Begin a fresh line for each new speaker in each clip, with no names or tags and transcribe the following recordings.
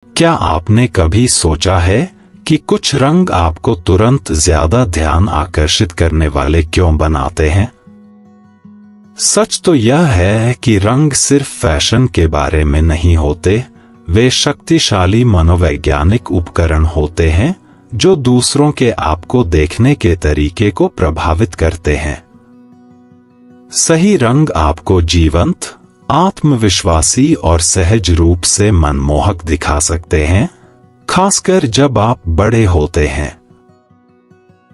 क्या आपने कभी सोचा है कि कुछ रंग आपको तुरंत ज्यादा ध्यान आकर्षित करने वाले क्यों बनाते हैं? सच तो यह है कि रंग सिर्फ फैशन के बारे में नहीं होते, वे शक्तिशाली मनोवैज्ञानिक उपकरण होते हैं जो दूसरों के आपको देखने के तरीके को प्रभावित करते हैं। सही रंग आपको जीवंत, आत्मविश्वासी और सहज रूप से मनमोहक दिखा सकते हैं, खासकर जब आप बड़े होते हैं।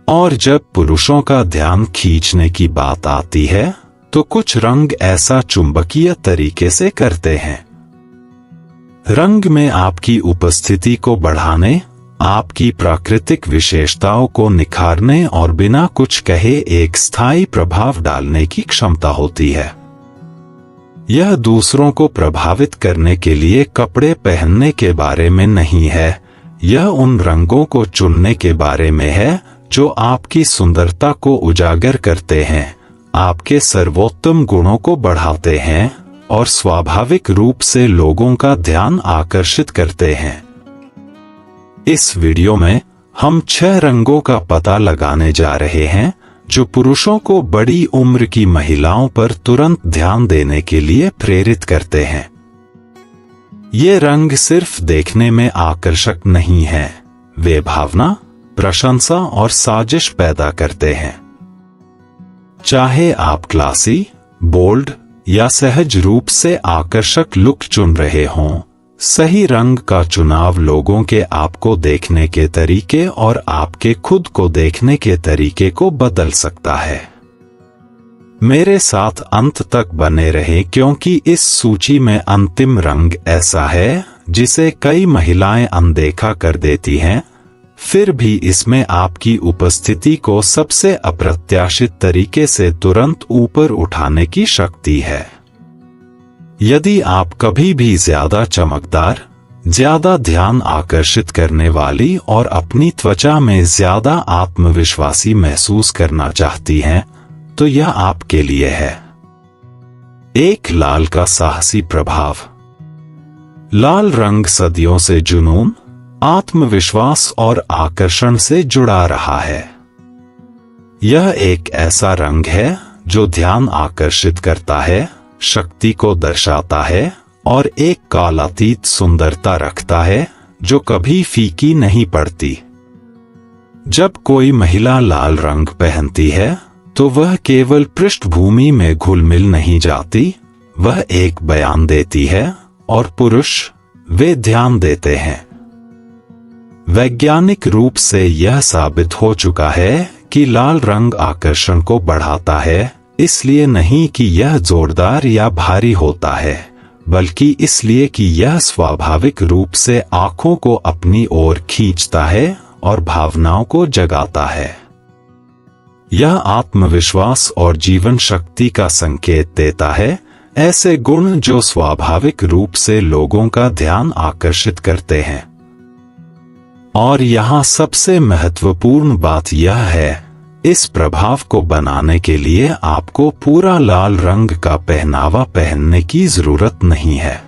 और जब पुरुषों का ध्यान खींचने की बात आती है तो कुछ रंग ऐसा चुंबकीय तरीके से करते हैं। रंग में आपकी उपस्थिति को बढ़ाने, आपकी प्राकृतिक विशेषताओं को निखारने और बिना कुछ कहे एक स्थायी प्रभाव डालने की क्षमता होती है। यह दूसरों को प्रभावित करने के लिए कपड़े पहनने के बारे में नहीं है, यह उन रंगों को चुनने के बारे में है जो आपकी सुंदरता को उजागर करते हैं, आपके सर्वोत्तम गुणों को बढ़ाते हैं और स्वाभाविक रूप से लोगों का ध्यान आकर्षित करते हैं। इस वीडियो में हम 6 रंगों का पता लगाने जा रहे हैं जो पुरुषों को बड़ी उम्र की महिलाओं पर तुरंत ध्यान देने के लिए प्रेरित करते हैं। ये रंग सिर्फ देखने में आकर्षक नहीं है, वे भावना, प्रशंसा और साजिश पैदा करते हैं। चाहे आप क्लासी, बोल्ड या सहज रूप से आकर्षक लुक चुन रहे हों, सही रंग का चुनाव लोगों के आपको देखने के तरीके और आपके खुद को देखने के तरीके को बदल सकता है। मेरे साथ अंत तक बने रहें क्योंकि इस सूची में अंतिम रंग ऐसा है जिसे कई महिलाएं अनदेखा कर देती हैं, फिर भी इसमें आपकी उपस्थिति को सबसे अप्रत्याशित तरीके से तुरंत ऊपर उठाने की शक्ति है। यदि आप कभी भी ज्यादा चमकदार, ज्यादा ध्यान आकर्षित करने वाली और अपनी त्वचा में ज्यादा आत्मविश्वासी महसूस करना चाहती हैं, तो यह आपके लिए है। 1 लाल का साहसी प्रभाव। लाल रंग सदियों से जुनून, आत्मविश्वास और आकर्षण से जुड़ा रहा है। यह एक ऐसा रंग है जो ध्यान आकर्षित करता है, शक्ति को दर्शाता है और एक कालातीत सुंदरता रखता है जो कभी फीकी नहीं पड़ती। जब कोई महिला लाल रंग पहनती है तो वह केवल पृष्ठभूमि में घुल-मिल नहीं जाती, वह एक बयान देती है और पुरुष वे ध्यान देते हैं। वैज्ञानिक रूप से यह साबित हो चुका है कि लाल रंग आकर्षण को बढ़ाता है, इसलिए नहीं कि यह जोरदार या भारी होता है, बल्कि इसलिए कि यह स्वाभाविक रूप से आंखों को अपनी ओर खींचता है और भावनाओं को जगाता है। यह आत्मविश्वास और जीवन शक्ति का संकेत देता है, ऐसे गुण जो स्वाभाविक रूप से लोगों का ध्यान आकर्षित करते हैं। और यहाँ सबसे महत्वपूर्ण बात यह है, इस प्रभाव को बनाने के लिए आपको पूरा लाल रंग का पहनावा पहनने की जरूरत नहीं है।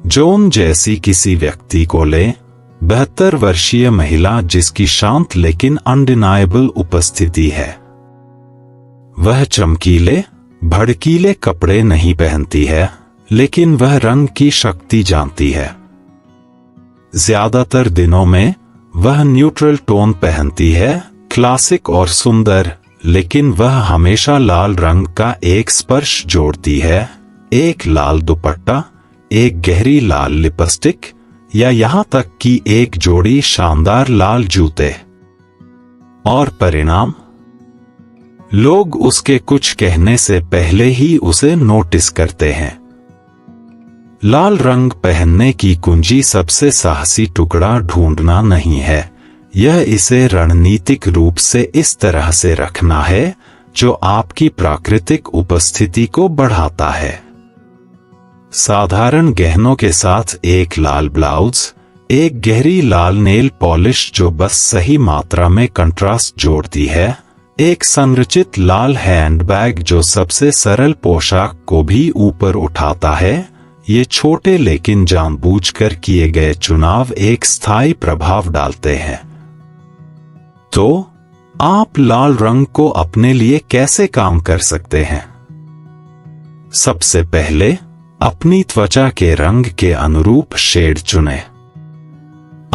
जॉन जैसी किसी व्यक्ति को लें, 72 वर्षीय महिला जिसकी शांत लेकिन अनडिनायबल उपस्थिति है। वह चमकीले, भड़कीले कपड़े नहीं पहनती है, लेकिन वह रंग की शक्ति जानती है। ज्यादातर दिनों में वह न्यूट्रल टोन पहनती है, क्लासिक और सुंदर, लेकिन वह हमेशा लाल रंग का एक स्पर्श जोड़ती है, एक लाल दुपट्टा, एक गहरी लाल लिपस्टिक या यहाँ तक कि एक जोड़ी शानदार लाल जूते। और परिणाम? लोग उसके कुछ कहने से पहले ही उसे नोटिस करते हैं। लाल रंग पहनने की कुंजी सबसे साहसी टुकड़ा ढूंढना नहीं है, यह इसे रणनीतिक रूप से इस तरह से रखना है जो आपकी प्राकृतिक उपस्थिति को बढ़ाता है। साधारण गहनों के साथ एक लाल ब्लाउज, एक गहरी लाल नेल पॉलिश जो बस सही मात्रा में कंट्रास्ट जोड़ती है, एक संरचित लाल हैंडबैग जो सबसे सरल पोशाक को भी ऊपर उठाता है, ये छोटे लेकिन जानबूझकर किए गए चुनाव एक स्थायी प्रभाव डालते हैं। तो आप लाल रंग को अपने लिए कैसे काम कर सकते हैं? सबसे पहले अपनी त्वचा के रंग के अनुरूप शेड चुनें।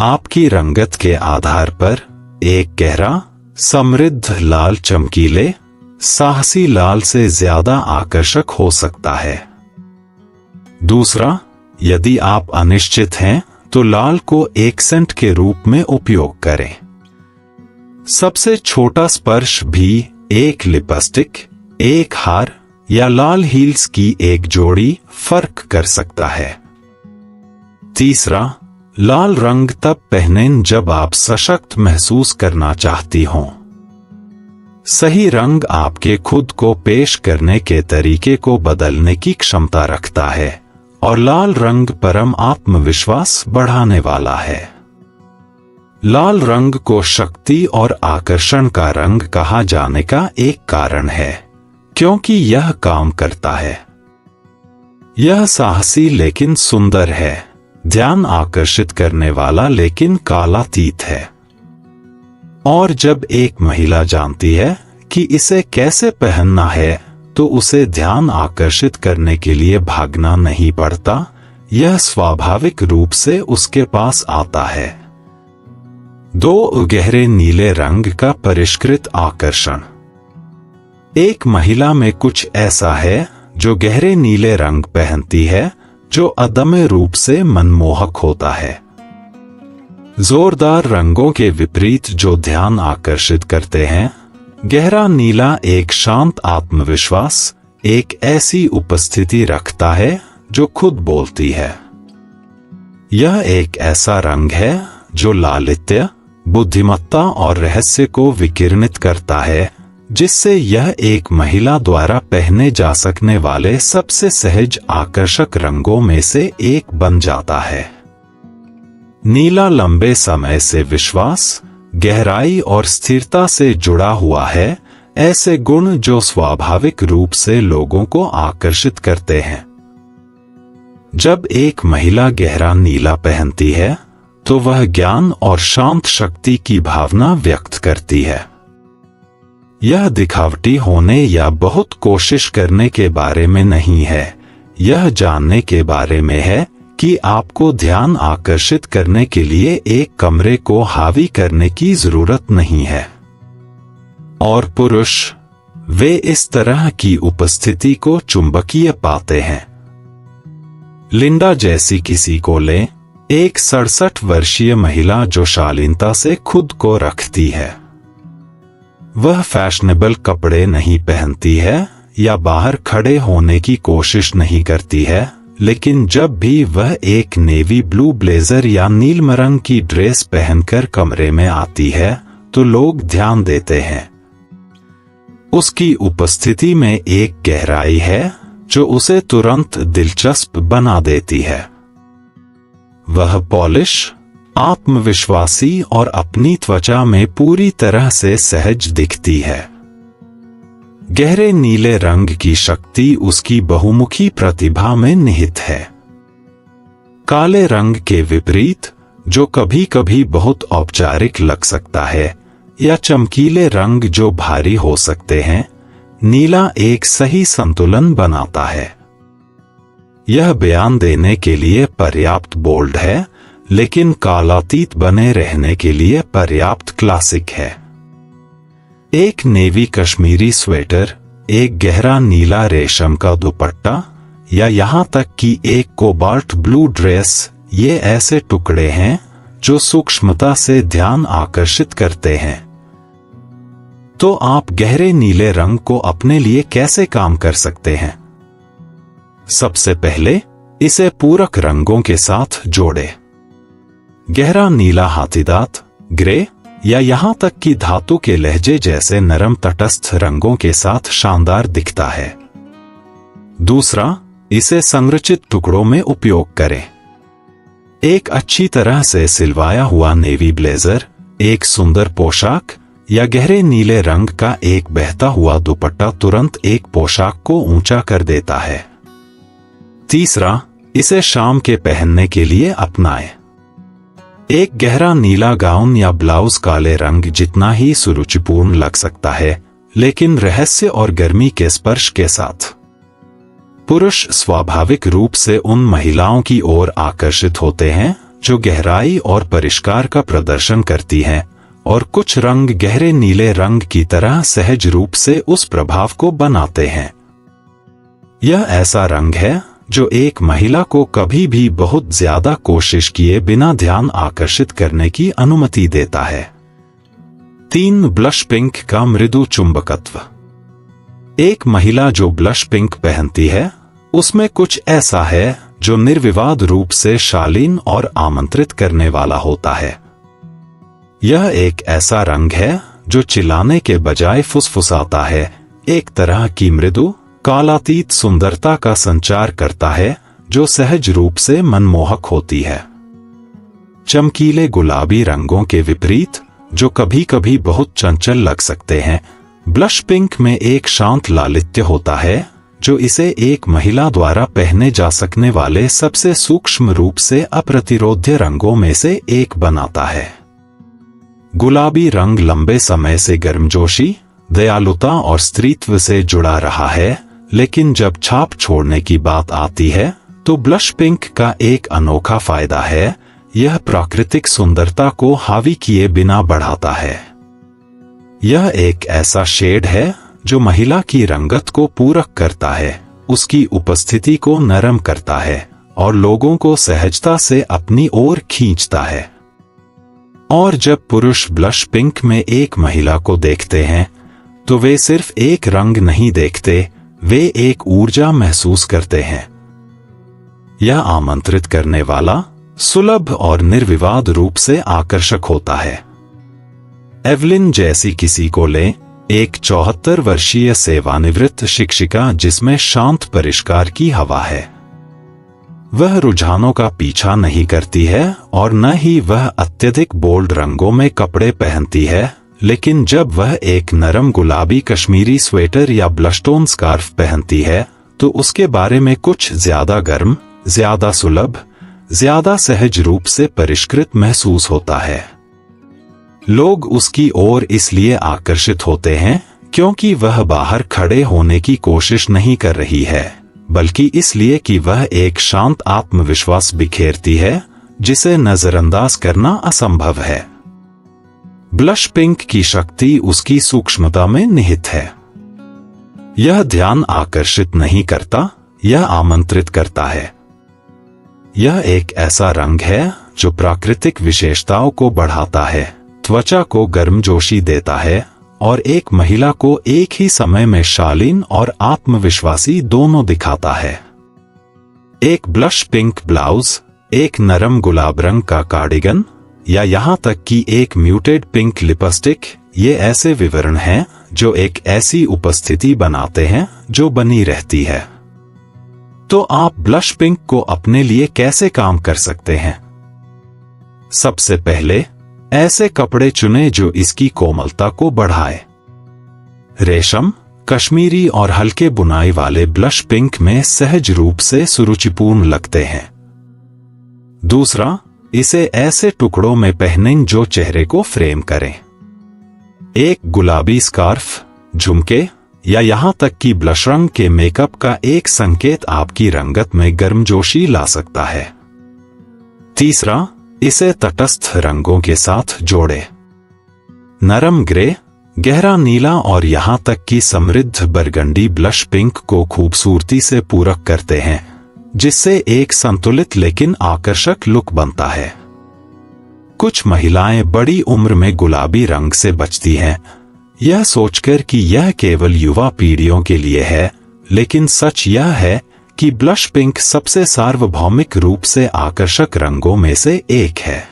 आपकी रंगत के आधार पर एक गहरा, समृद्ध लाल चमकीले, साहसी लाल से ज्यादा आकर्षक हो सकता है। दूसरा, यदि आप अनिश्चित हैं तो लाल को एक्सेंट के रूप में उपयोग करें। सबसे छोटा स्पर्श भी एक लिपस्टिक, एक हार या लाल हील्स की एक जोड़ी फर्क कर सकता है। तीसरा, लाल रंग तब पहनें जब आप सशक्त महसूस करना चाहती हों। सही रंग आपके खुद को पेश करने के तरीके को बदलने की क्षमता रखता है और लाल रंग परम आत्मविश्वास बढ़ाने वाला है। लाल रंग को शक्ति और आकर्षण का रंग कहा जाने का एक कारण है, क्योंकि यह काम करता है। यह साहसी लेकिन सुंदर है, ध्यान आकर्षित करने वाला लेकिन कालातीत है। और जब एक महिला जानती है कि इसे कैसे पहनना है, तो उसे ध्यान आकर्षित करने के लिए भागना नहीं पड़ता, यह स्वाभाविक रूप से उसके पास आता है। 2 गहरे नीले रंग का परिष्कृत आकर्षण। एक महिला में कुछ ऐसा है जो गहरे नीले रंग पहनती है जो अदम्य रूप से मनमोहक होता है। जोरदार रंगों के विपरीत जो ध्यान आकर्षित करते हैं, गहरा नीला एक शांत आत्मविश्वास, एक ऐसी उपस्थिति रखता है जो खुद बोलती है। यह एक ऐसा रंग है जो लालित्य, बुद्धिमत्ता और रहस्य को विकिरणित करता है, जिससे यह एक महिला द्वारा पहने जा सकने वाले सबसे सहज आकर्षक रंगों में से एक बन जाता है। नीला लंबे समय से विश्वास, गहराई और स्थिरता से जुड़ा हुआ है, ऐसे गुण जो स्वाभाविक रूप से लोगों को आकर्षित करते हैं। जब एक महिला गहरा नीला पहनती है, तो वह ज्ञान और शांत शक्ति की भावना व्यक्त करती है। यह दिखावटी होने या बहुत कोशिश करने के बारे में नहीं है, यह जानने के बारे में है कि आपको ध्यान आकर्षित करने के लिए एक कमरे को हावी करने की जरूरत नहीं है। और पुरुष, वे इस तरह की उपस्थिति को चुंबकीय पाते हैं। लिंडा जैसी किसी को लें, एक 67 वर्षीय महिला जो शालीनता से खुद को रखती है। वह फैशनेबल कपड़े नहीं पहनती है या बाहर खड़े होने की कोशिश नहीं करती है, लेकिन जब भी वह एक नेवी ब्लू ब्लेजर या नीलम रंग की ड्रेस पहनकर कमरे में आती है, तो लोग ध्यान देते हैं। उसकी उपस्थिति में एक गहराई है जो उसे तुरंत दिलचस्प बना देती है। वह पॉलिश, आत्मविश्वासी और अपनी त्वचा में पूरी तरह से सहज दिखती है। गहरे नीले रंग की शक्ति उसकी बहुमुखी प्रतिभा में निहित है। काले रंग के विपरीत, जो कभी कभी बहुत औपचारिक लग सकता है, या चमकीले रंग जो भारी हो सकते हैं, नीला एक सही संतुलन बनाता है। यह बयान देने के लिए पर्याप्त बोल्ड है, लेकिन कालातीत बने रहने के लिए पर्याप्त क्लासिक है। एक नेवी कश्मीरी स्वेटर, एक गहरा नीला रेशम का दुपट्टा, या यहाँ तक कि एक कोबाल्ट ब्लू ड्रेस, ये ऐसे टुकड़े हैं जो सूक्ष्मता से ध्यान आकर्षित करते हैं। तो आप गहरे नीले रंग को अपने लिए कैसे काम कर सकते हैं? सबसे पहले इसे पूरक रंगों के साथ जोड़ें। गहरा नीला हाथीदांत, ग्रे या यहाँ तक कि धातु के लहजे जैसे नरम तटस्थ रंगों के साथ शानदार दिखता है। दूसरा, इसे संरचित टुकड़ों में उपयोग करें। एक अच्छी तरह से सिलवाया हुआ नेवी ब्लेजर, एक सुंदर पोशाक या गहरे नीले रंग का एक बहता हुआ दुपट्टा तुरंत एक पोशाक को ऊंचा कर देता है। तीसरा, इसे शाम के पहनने के लिए अपनाएं। एक गहरा नीला गाउन या ब्लाउज काले रंग जितना ही सुरुचिपूर्ण लग सकता है, लेकिन रहस्य और गर्मी के स्पर्श के साथ। पुरुष स्वाभाविक रूप से उन महिलाओं की ओर आकर्षित होते हैं जो गहराई और परिष्कार का प्रदर्शन करती हैं, और कुछ रंग गहरे नीले रंग की तरह सहज रूप से उस प्रभाव को बनाते हैं। यह ऐसा रंग है जो एक महिला को कभी भी बहुत ज्यादा कोशिश किए बिना ध्यान आकर्षित करने की अनुमति देता है। 3 ब्लश पिंक का मृदु चुंबकत्व। एक महिला जो ब्लश पिंक पहनती है उसमें कुछ ऐसा है जो निर्विवाद रूप से शालीन और आमंत्रित करने वाला होता है। यह एक ऐसा रंग है जो चिल्लाने के बजाय फुसफुसाता है, एक तरह की मृदु कालातीत सुंदरता का संचार करता है जो सहज रूप से मनमोहक होती है। चमकीले गुलाबी रंगों के विपरीत, जो कभी कभी बहुत चंचल लग सकते हैं, ब्लश पिंक में एक शांत लालित्य होता है जो इसे एक महिला द्वारा पहने जा सकने वाले सबसे सूक्ष्म रूप से अप्रतिरोध्य रंगों में से एक बनाता है। गुलाबी रंग लंबे समय से गर्मजोशी, दयालुता और स्त्रीत्व से जुड़ा रहा है, लेकिन जब छाप छोड़ने की बात आती है तो ब्लश पिंक का एक अनोखा फायदा है, यह प्राकृतिक सुंदरता को हावी किए बिना बढ़ाता है। यह एक ऐसा शेड है जो महिला की रंगत को पूरक करता है, उसकी उपस्थिति को नरम करता है और लोगों को सहजता से अपनी ओर खींचता है। और जब पुरुष ब्लश पिंक में एक महिला को देखते हैं तो वे सिर्फ एक रंग नहीं देखते, वे एक ऊर्जा महसूस करते हैं। यह आमंत्रित करने वाला, सुलभ और निर्विवाद रूप से आकर्षक होता है। एवलिन जैसी किसी को लें, एक 74 वर्षीय सेवानिवृत्त शिक्षिका जिसमें शांत परिष्कार की हवा है। वह रुझानों का पीछा नहीं करती है और न ही वह अत्यधिक बोल्ड रंगों में कपड़े पहनती है, लेकिन जब वह एक नरम गुलाबी कश्मीरी स्वेटर या ब्लशटोन स्कार्फ पहनती है तो उसके बारे में कुछ ज्यादा गर्म, ज्यादा सुलभ, ज्यादा सहज रूप से परिष्कृत महसूस होता है। लोग उसकी ओर इसलिए आकर्षित होते हैं क्योंकि वह बाहर खड़े होने की कोशिश नहीं कर रही है, बल्कि इसलिए कि वह एक शांत आत्मविश्वास बिखेरती है जिसे नजरअंदाज करना असंभव है। ब्लश पिंक की शक्ति उसकी सूक्ष्मता में निहित है। यह ध्यान आकर्षित नहीं करता, यह आमंत्रित करता है। यह एक ऐसा रंग है जो प्राकृतिक विशेषताओं को बढ़ाता है, त्वचा को गर्मजोशी देता है और एक महिला को एक ही समय में शालीन और आत्मविश्वासी दोनों दिखाता है। एक ब्लश पिंक ब्लाउज, एक नरम गुलाब रंग का कार्डिगन या यहाँ तक कि एक म्यूटेड पिंक लिपस्टिक, ये ऐसे विवरण हैं जो एक ऐसी उपस्थिति बनाते हैं जो बनी रहती है। तो आप ब्लश पिंक को अपने लिए कैसे काम कर सकते हैं? सबसे पहले ऐसे कपड़े चुनें जो इसकी कोमलता को बढ़ाए। रेशम, कश्मीरी और हल्के बुनाई वाले ब्लश पिंक में सहज रूप से सुरुचिपूर्ण लगते हैं। दूसरा, इसे ऐसे टुकड़ों में पहनें जो चेहरे को फ्रेम करें। एक गुलाबी स्कार्फ, झुमके या यहाँ तक कि ब्लश रंग के मेकअप का एक संकेत आपकी रंगत में गर्मजोशी ला सकता है। तीसरा, इसे तटस्थ रंगों के साथ जोड़ें। नरम ग्रे, गहरा नीला और यहाँ तक कि समृद्ध बरगंडी ब्लश पिंक को खूबसूरती से पूरक करते हैं, जिससे एक संतुलित लेकिन आकर्षक लुक बनता है। कुछ महिलाएं बड़ी उम्र में गुलाबी रंग से बचती हैं, यह सोचकर कि यह केवल युवा पीढ़ियों के लिए है, लेकिन सच यह है कि ब्लश पिंक सबसे सार्वभौमिक रूप से आकर्षक रंगों में से एक है।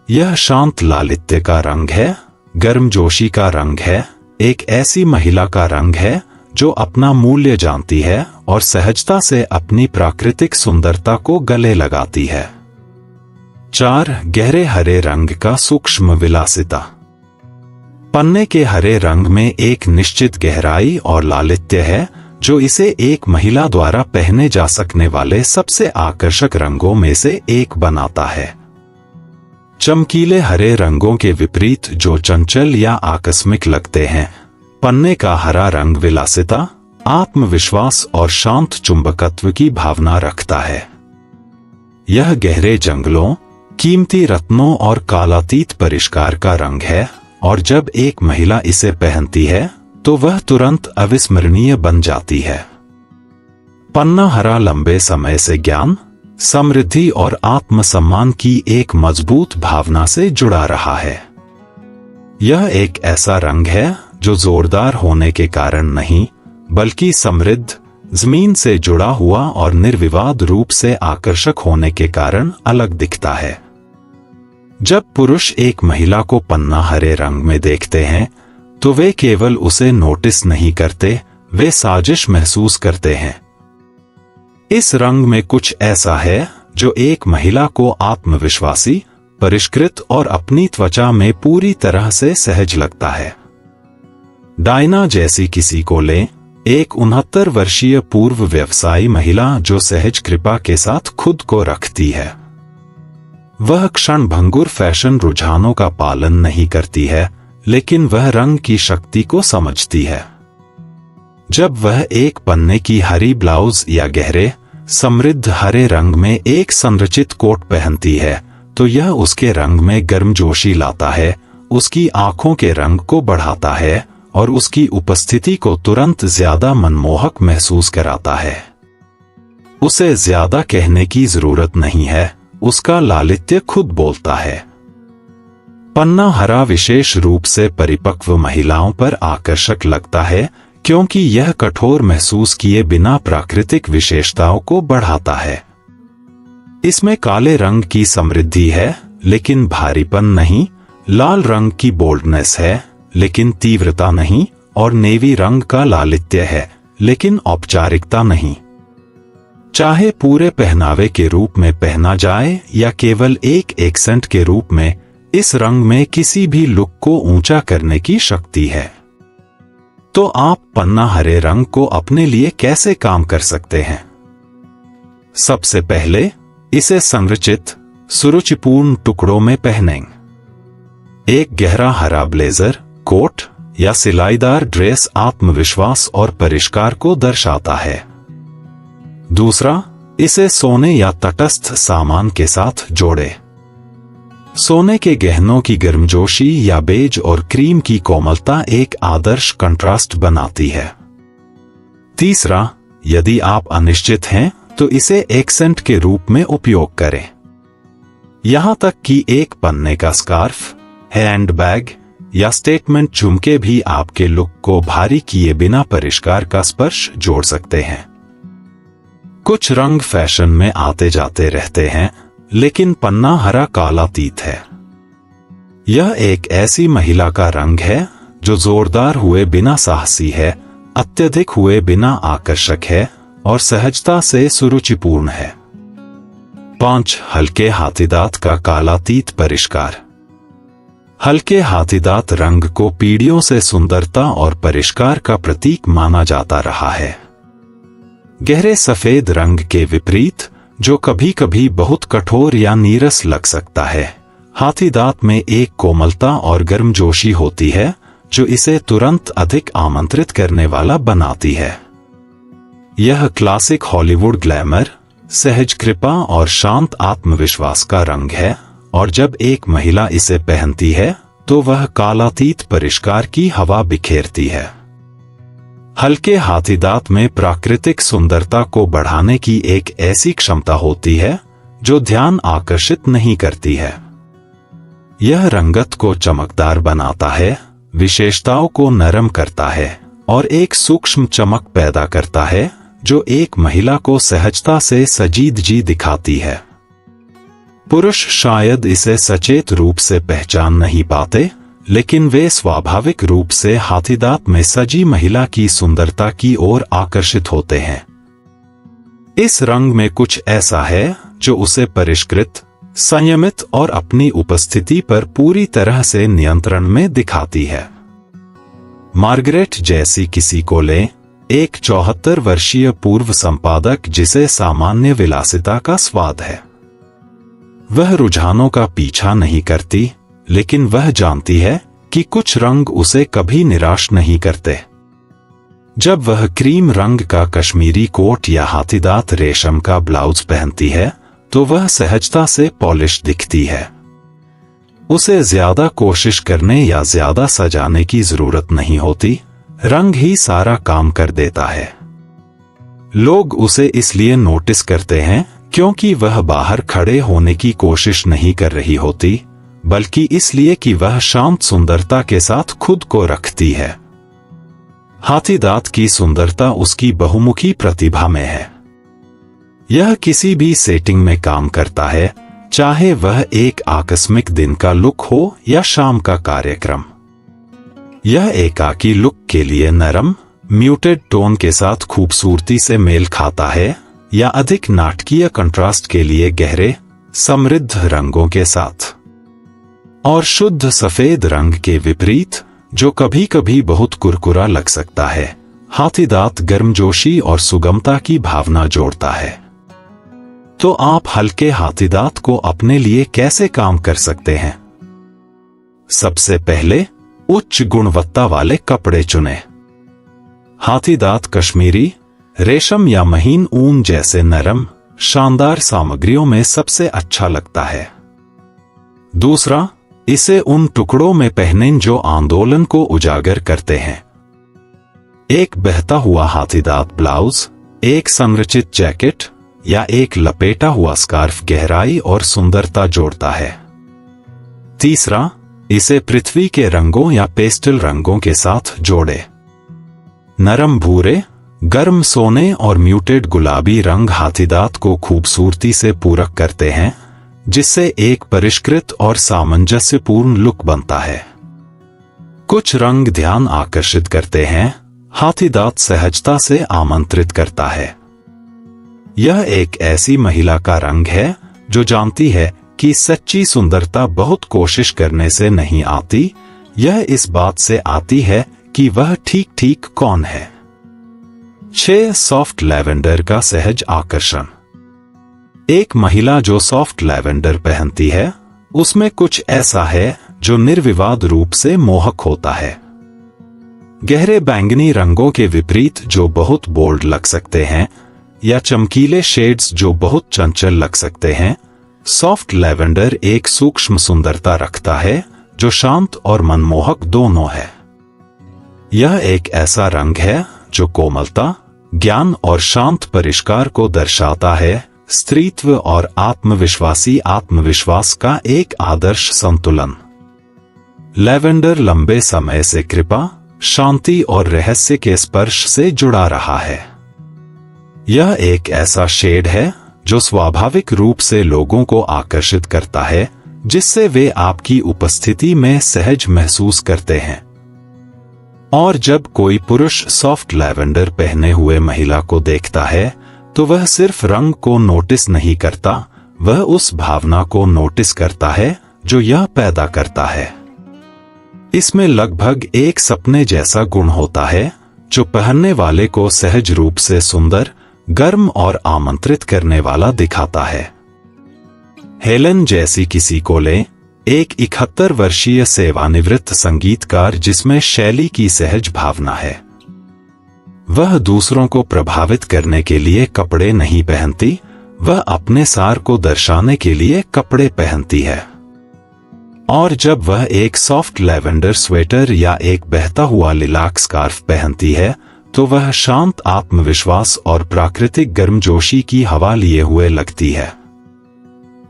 यह शांत लालित्य का रंग है, गर्मजोशी का रंग है, एक ऐसी महिला का रंग है जो अपना मूल्य जानती है और सहजता से अपनी प्राकृतिक सुंदरता को गले लगाती है। 4. गहरे हरे रंग का सूक्ष्म विलासिता। पन्ने के हरे रंग में एक निश्चित गहराई और लालित्य है जो इसे एक महिला द्वारा पहने जा सकने वाले सबसे आकर्षक रंगों में से एक बनाता है। चमकीले हरे रंगों के विपरीत जो चंचल या आकस्मिक लगते हैं, पन्ने का हरा रंग विलासिता, आत्मविश्वास और शांत चुंबकत्व की भावना रखता है। यह गहरे जंगलों, कीमती रत्नों और कालातीत परिष्कार का रंग है, और जब एक महिला इसे पहनती है तो वह तुरंत अविस्मरणीय बन जाती है। पन्ना हरा लंबे समय से ज्ञान, समृद्धि और आत्मसम्मान की एक मजबूत भावना से जुड़ा रहा है। यह एक ऐसा रंग है जो जोरदार होने के कारण नहीं, बल्कि समृद्ध, जमीन से जुड़ा हुआ और निर्विवाद रूप से आकर्षक होने के कारण अलग दिखता है। जब पुरुष एक महिला को पन्ना हरे रंग में देखते हैं तो वे केवल उसे नोटिस नहीं करते, वे साजिश महसूस करते हैं। इस रंग में कुछ ऐसा है जो एक महिला को आत्मविश्वासी, परिष्कृत और अपनी त्वचा में पूरी तरह से सहज लगता है। डायना जैसी किसी को लें, एक 69 वर्षीय पूर्व व्यवसायी महिला जो सहज कृपा के साथ खुद को रखती है। वह क्षणभंगुर फैशन रुझानों का पालन नहीं करती है, लेकिन वह रंग की शक्ति को समझती है। जब वह एक पन्ने की हरी ब्लाउज या गहरे, समृद्ध हरे रंग में एक संरचित कोट पहनती है तो यह उसके रंग में गर्मजोशी लाता है, उसकी आंखों के रंग को बढ़ाता है और उसकी उपस्थिति को तुरंत ज्यादा मनमोहक महसूस कराता है। उसे ज्यादा कहने की जरूरत नहीं है, उसका लालित्य खुद बोलता है। पन्ना हरा विशेष रूप से परिपक्व महिलाओं पर आकर्षक लगता है क्योंकि यह कठोर महसूस किए बिना प्राकृतिक विशेषताओं को बढ़ाता है। इसमें काले रंग की समृद्धि है लेकिन भारीपन नहीं, लाल रंग की बोल्डनेस है लेकिन तीव्रता नहीं, और नेवी रंग का लालित्य है लेकिन औपचारिकता नहीं। चाहे पूरे पहनावे के रूप में पहना जाए या केवल एक एक्सेंट के रूप में, इस रंग में किसी भी लुक को ऊंचा करने की शक्ति है। तो आप पन्ना हरे रंग को अपने लिए कैसे काम कर सकते हैं? सबसे पहले इसे संरचित, सुरुचिपूर्ण टुकड़ों में पहनें। एक गहरा हरा ब्लेजर, कोट या सिलाईदार ड्रेस आत्मविश्वास और परिष्कार को दर्शाता है। दूसरा, इसे सोने या तटस्थ सामान के साथ जोड़े। सोने के गहनों की गर्मजोशी या बेज और क्रीम की कोमलता एक आदर्श कंट्रास्ट बनाती है। तीसरा, यदि आप अनिश्चित हैं तो इसे एक्सेंट के रूप में उपयोग करें। यहां तक कि एक पन्ने का स्कार्फ, हैंडबैग या स्टेटमेंट झुमके भी आपके लुक को भारी किए बिना परिष्कार का स्पर्श जोड़ सकते हैं। कुछ रंग फैशन में आते जाते रहते हैं, लेकिन पन्ना हरा कालातीत है। यह एक ऐसी महिला का रंग है जो जोरदार हुए बिना साहसी है, अत्यधिक हुए बिना आकर्षक है और सहजता से सुरुचिपूर्ण है। 5. हल्के हाथीदांत का कालातीत परिष्कार। हल्के हाथीदांत रंग को पीढ़ियों से सुंदरता और परिष्कार का प्रतीक माना जाता रहा है। गहरे सफेद रंग के विपरीत, जो कभी कभी बहुत कठोर या नीरस लग सकता है, हाथीदांत में एक कोमलता और गर्मजोशी होती है जो इसे तुरंत अधिक आमंत्रित करने वाला बनाती है। यह क्लासिक हॉलीवुड ग्लैमर, सहज कृपा और शांत आत्मविश्वास का रंग है, और जब एक महिला इसे पहनती है तो वह कालातीत परिष्कार की हवा बिखेरती है। हल्के हाथीदांत में प्राकृतिक सुंदरता को बढ़ाने की एक ऐसी क्षमता होती है जो ध्यान आकर्षित नहीं करती है। यह रंगत को चमकदार बनाता है, विशेषताओं को नरम करता है और एक सूक्ष्म चमक पैदा करता है जो एक महिला को सहजता से सजीद जी दिखाती है। पुरुष शायद इसे सचेत रूप से पहचान नहीं पाते, लेकिन वे स्वाभाविक रूप से हाथीदांत में सजी महिला की सुंदरता की ओर आकर्षित होते हैं। इस रंग में कुछ ऐसा है जो उसे परिष्कृत, संयमित और अपनी उपस्थिति पर पूरी तरह से नियंत्रण में दिखाती है। मार्गरेट जैसी किसी को लें, एक 74 वर्षीय पूर्व संपादक जिसे सामान्य विलासिता का स्वाद है। वह रुझानों का पीछा नहीं करती, लेकिन वह जानती है कि कुछ रंग उसे कभी निराश नहीं करते। जब वह क्रीम रंग का कश्मीरी कोट या हाथीदांत रेशम का ब्लाउज पहनती है तो वह सहजता से पॉलिश दिखती है। उसे ज्यादा कोशिश करने या ज्यादा सजाने की जरूरत नहीं होती, रंग ही सारा काम कर देता है। लोग उसे इसलिए नोटिस करते हैं क्योंकि वह बाहर खड़े होने की कोशिश नहीं कर रही होती, बल्कि इसलिए कि वह शांत सुंदरता के साथ खुद को रखती है। हाथीदांत की सुंदरता उसकी बहुमुखी प्रतिभा में है। यह किसी भी सेटिंग में काम करता है, चाहे वह एक आकस्मिक दिन का लुक हो या शाम का कार्यक्रम। यह एकाकी लुक के लिए नरम, म्यूटेड टोन के साथ खूबसूरती से मेल खाता है या अधिक नाटकीय कंट्रास्ट के लिए गहरे, समृद्ध रंगों के साथ। और शुद्ध सफेद रंग के विपरीत, जो कभी कभी बहुत कुरकुरा लग सकता है, हाथीदांत गर्मजोशी और सुगमता की भावना जोड़ता है। तो आप हल्के हाथीदांत को अपने लिए कैसे काम कर सकते हैं? सबसे पहले उच्च गुणवत्ता वाले कपड़े चुनें। हाथीदांत कश्मीरी, रेशम या महीन ऊन जैसे नरम, शानदार सामग्रियों में सबसे अच्छा लगता है। दूसरा, इसे उन टुकड़ों में पहनें जो आंदोलन को उजागर करते हैं। एक बहता हुआ हाथीदांत ब्लाउज, एक संरचित जैकेट या एक लपेटा हुआ स्कार्फ गहराई और सुंदरता जोड़ता है। तीसरा, इसे पृथ्वी के रंगों या पेस्टल रंगों के साथ जोड़े। नरम भूरे, गर्म सोने और म्यूटेड गुलाबी रंग हाथीदांत को खूबसूरती से पूरक करते हैं, जिससे एक परिष्कृत और सामंजस्यपूर्ण लुक बनता है। कुछ रंग ध्यान आकर्षित करते हैं, हाथीदांत सहजता से आमंत्रित करता है। यह एक ऐसी महिला का रंग है जो जानती है कि सच्ची सुंदरता बहुत कोशिश करने से नहीं आती, यह इस बात से आती है कि वह ठीक ठीक कौन है। 6. सॉफ्ट लैवेंडर का सहज आकर्षण। एक महिला जो सॉफ्ट लैवेंडर पहनती है, उसमें कुछ ऐसा है जो निर्विवाद रूप से मोहक होता है। गहरे बैंगनी रंगों के विपरीत जो बहुत बोल्ड लग सकते हैं, या चमकीले शेड्स जो बहुत चंचल लग सकते हैं, सॉफ्ट लैवेंडर एक सूक्ष्म सुंदरता रखता है जो शांत और मनमोहक दोनों है। यह एक ऐसा रंग है जो कोमलता, ज्ञान और शांत परिष्कार को दर्शाता है, स्त्रीत्व और आत्मविश्वासी आत्मविश्वास का एक आदर्श संतुलन। लैवेंडर लंबे समय से कृपा, शांति और रहस्य के स्पर्श से जुड़ा रहा है। यह एक ऐसा शेड है जो स्वाभाविक रूप से लोगों को आकर्षित करता है, जिससे वे आपकी उपस्थिति में सहज महसूस करते हैं। और जब कोई पुरुष सॉफ्ट लैवेंडर पहने हुए महिला को देखता है, तो वह सिर्फ रंग को नोटिस नहीं करता, वह उस भावना को नोटिस करता है जो यह पैदा करता है। इसमें लगभग एक सपने जैसा गुण होता है जो पहनने वाले को सहज रूप से सुंदर, गर्म और आमंत्रित करने वाला दिखाता है। हेलन जैसी किसी को लें, एक 71 वर्षीय सेवानिवृत्त संगीतकार जिसमें शैली की सहज भावना है। वह दूसरों को प्रभावित करने के लिए कपड़े नहीं पहनती, वह अपने सार को दर्शाने के लिए कपड़े पहनती है। और जब वह एक सॉफ्ट लैवेंडर स्वेटर या एक बहता हुआ लिलाक स्कार्फ पहनती है, तो वह शांत आत्मविश्वास और प्राकृतिक गर्मजोशी की हवा लिए हुए लगती है।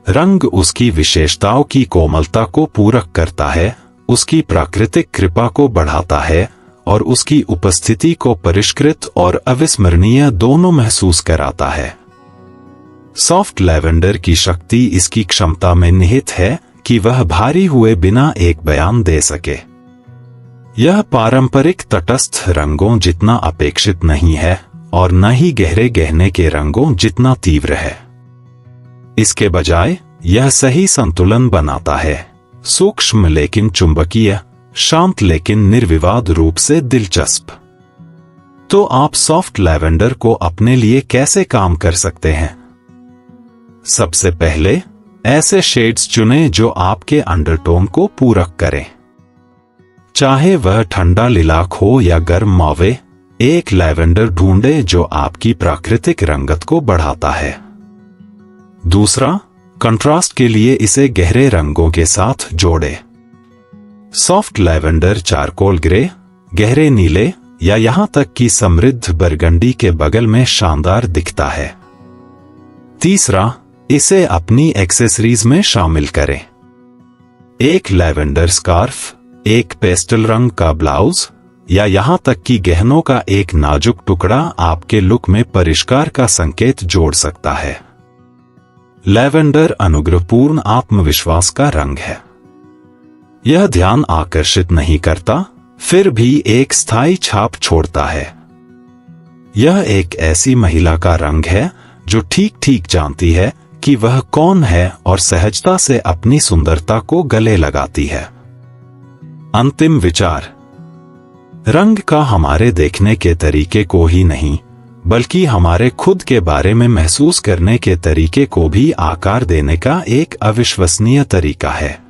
रंग उसकी विशेषताओं की कोमलता को पूरक करता है, उसकी प्राकृतिक कृपा को बढ़ाता है और उसकी उपस्थिति को परिष्कृत और अविस्मरणीय दोनों महसूस कराता है। सॉफ्ट लैवेंडर की शक्ति इसकी क्षमता में निहित है कि वह भारी हुए बिना एक बयान दे सके। यह पारंपरिक तटस्थ रंगों जितना अपेक्षित नहीं है और न ही गहरे गहने के रंगों जितना तीव्र है। इसके बजाय यह सही संतुलन बनाता है, सूक्ष्म लेकिन चुंबकीय, शांत लेकिन निर्विवाद रूप से दिलचस्प। तो आप सॉफ्ट लैवेंडर को अपने लिए कैसे काम कर सकते हैं? सबसे पहले ऐसे शेड्स चुनें जो आपके अंडरटोन को पूरक करें। चाहे वह ठंडा लिलाक हो या गर्म मॉवे, एक लैवेंडर ढूंढे जो आपकी प्राकृतिक रंगत को बढ़ाता है। दूसरा, कंट्रास्ट के लिए इसे गहरे रंगों के साथ जोड़े। सॉफ्ट लैवेंडर चारकोल ग्रे, गहरे नीले या यहां तक कि समृद्ध बरगंडी के बगल में शानदार दिखता है। तीसरा, इसे अपनी एक्सेसरीज में शामिल करें। एक लैवेंडर स्कार्फ, एक पेस्टल रंग का ब्लाउज या यहां तक कि गहनों का एक नाजुक टुकड़ा आपके लुक में परिष्कार का संकेत जोड़ सकता है। लैवेंडर अनुग्रहपूर्ण आत्मविश्वास का रंग है। यह ध्यान आकर्षित नहीं करता, फिर भी एक स्थायी छाप छोड़ता है। यह एक ऐसी महिला का रंग है जो ठीक ठीक जानती है कि वह कौन है और सहजता से अपनी सुंदरता को गले लगाती है। अंतिम विचार, रंग का हमारे देखने के तरीके को ही नहीं, बल्कि हमारे खुद के बारे में महसूस करने के तरीके को भी आकार देने का एक अविश्वसनीय तरीका है।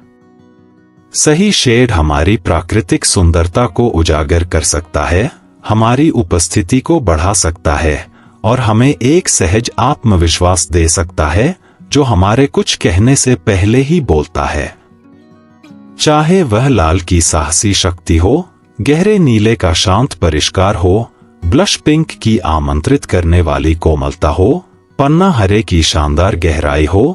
सही शेड हमारी प्राकृतिक सुंदरता को उजागर कर सकता है, हमारी उपस्थिति को बढ़ा सकता है और हमें एक सहज आत्मविश्वास दे सकता है जो हमारे कुछ कहने से पहले ही बोलता है। चाहे वह लाल की साहसी शक्ति हो, गहरे नीले का शांत परिष्कार हो, ब्लश पिंक की आमंत्रित करने वाली कोमलता हो, पन्ना हरे की शानदार गहराई हो,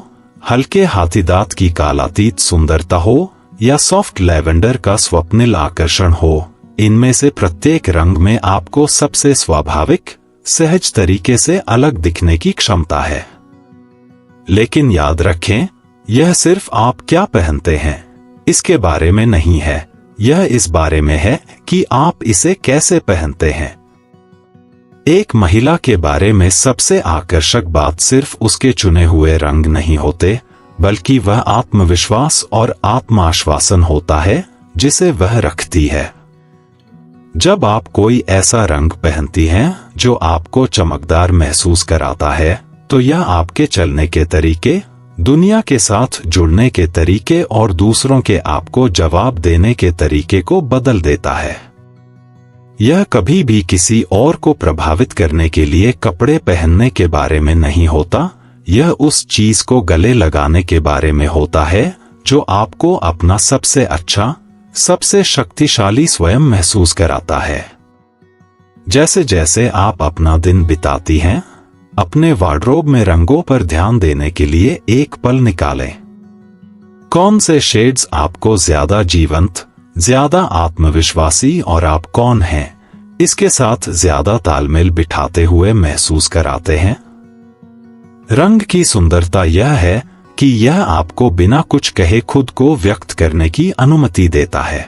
हल्के हाथीदांत की कालातीत सुंदरता हो या सॉफ्ट लैवेंडर का स्वप्निल आकर्षण हो, इनमें से प्रत्येक रंग में आपको सबसे स्वाभाविक, सहज तरीके से अलग दिखने की क्षमता है। लेकिन याद रखें, यह सिर्फ आप क्या पहनते हैं इसके बारे में नहीं है, यह इस बारे में है कि आप इसे कैसे पहनते हैं। एक महिला के बारे में सबसे आकर्षक बात सिर्फ उसके चुने हुए रंग नहीं होते, बल्कि वह आत्मविश्वास और आत्माश्वासन होता है जिसे वह रखती है। जब आप कोई ऐसा रंग पहनती हैं जो आपको चमकदार महसूस कराता है, तो यह आपके चलने के तरीके, दुनिया के साथ जुड़ने के तरीके और दूसरों के आपको जवाब देने के तरीके को बदल देता है। यह कभी भी किसी और को प्रभावित करने के लिए कपड़े पहनने के बारे में नहीं होता, यह उस चीज को गले लगाने के बारे में होता है जो आपको अपना सबसे अच्छा, सबसे शक्तिशाली स्वयं महसूस कराता है। जैसे जैसे आप अपना दिन बिताती हैं, अपने वार्डरोब में रंगों पर ध्यान देने के लिए एक पल निकालें। कौन से शेड्स आपको ज्यादा जीवंत, ज्यादा आत्मविश्वासी और आप कौन हैं इसके साथ ज्यादा तालमेल बिठाते हुए महसूस कराते हैं? रंग की सुंदरता यह है कि यह आपको बिना कुछ कहे खुद को व्यक्त करने की अनुमति देता है।